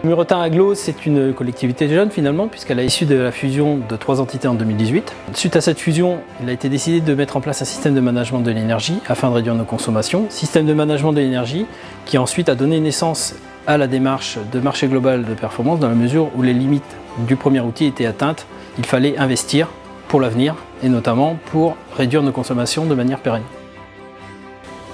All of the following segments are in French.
Muretin Agglo, c'est une collectivité jeune finalement, puisqu'elle est issue de la fusion de 3 entités en 2018. Suite à cette fusion, il a été décidé de mettre en place un système de management de l'énergie afin de réduire nos consommations. Système de management de l'énergie qui ensuite a donné naissance à la démarche de marché global de performance, dans la mesure où les limites du premier outil étaient atteintes. Il fallait investir pour l'avenir et notamment pour réduire nos consommations de manière pérenne.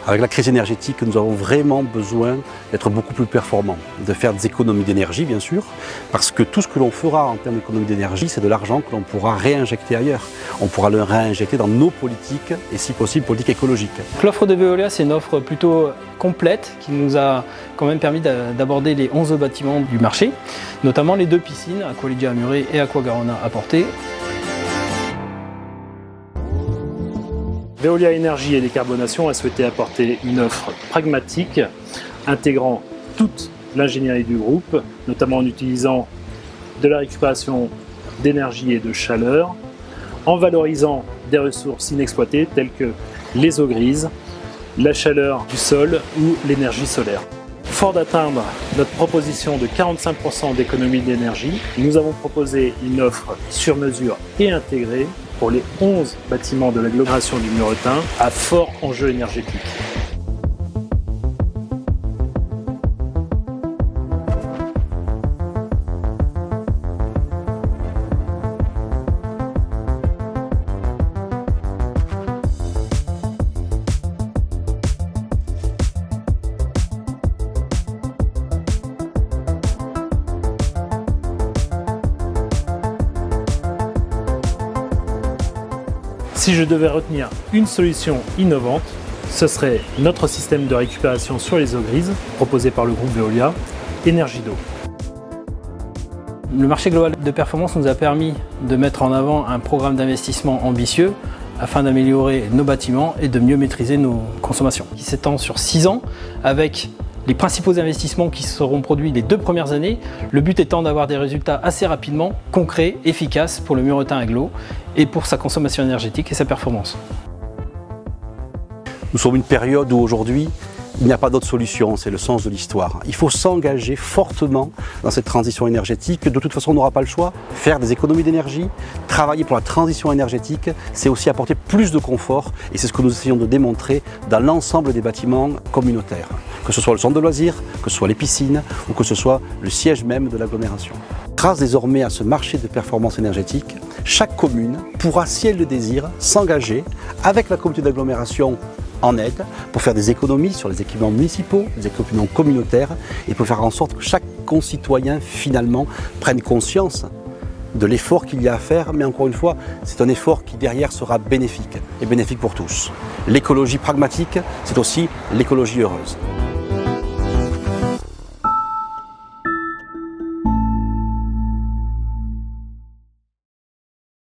Avec la crise énergétique, nous avons vraiment besoin d'être beaucoup plus performants, de faire des économies d'énergie bien sûr, parce que tout ce que l'on fera en termes d'économie d'énergie, c'est de l'argent que l'on pourra réinjecter ailleurs. On pourra le réinjecter dans nos politiques et si possible politiques écologiques. L'offre de Veolia, c'est une offre plutôt complète qui nous a quand même permis d'aborder les 11 bâtiments du marché, notamment les 2 piscines, Aqualidia à Muret et Aqua Garona à Portet. Veolia Énergie et Décarbonation a souhaité apporter une offre pragmatique, intégrant toute l'ingénierie du groupe, notamment en utilisant de la récupération d'énergie et de chaleur, en valorisant des ressources inexploitées telles que les eaux grises, la chaleur du sol ou l'énergie solaire. Fort d'atteindre notre proposition de 45% d'économie d'énergie, nous avons proposé une offre sur mesure et intégrée pour les 11 bâtiments de l'agglomération du Muretin à fort enjeu énergétique. Si je devais retenir une solution innovante, ce serait notre système de récupération sur les eaux grises proposé par le groupe Veolia, Energido. Le marché global de performance nous a permis de mettre en avant un programme d'investissement ambitieux afin d'améliorer nos bâtiments et de mieux maîtriser nos consommations, qui s'étend sur 6 ans avec les principaux investissements qui seront produits les 2 premières années, le but étant d'avoir des résultats assez rapidement, concrets, efficaces pour le Muretin Agglo et pour sa consommation énergétique et sa performance. Nous sommes une période où aujourd'hui, il n'y a pas d'autre solution, c'est le sens de l'histoire. Il faut s'engager fortement dans cette transition énergétique. De toute façon, on n'aura pas le choix. Faire des économies d'énergie, travailler pour la transition énergétique, c'est aussi apporter plus de confort. Et c'est ce que nous essayons de démontrer dans l'ensemble des bâtiments communautaires. Que ce soit le centre de loisirs, que ce soit les piscines ou que ce soit le siège même de l'agglomération. Grâce désormais à ce marché de performance énergétique, chaque commune pourra, si elle le désire, s'engager avec la communauté d'agglomération en aide pour faire des économies sur les équipements municipaux, les équipements communautaires et pour faire en sorte que chaque concitoyen finalement prenne conscience de l'effort qu'il y a à faire, mais encore une fois, c'est un effort qui derrière sera bénéfique et bénéfique pour tous. L'écologie pragmatique, c'est aussi l'écologie heureuse.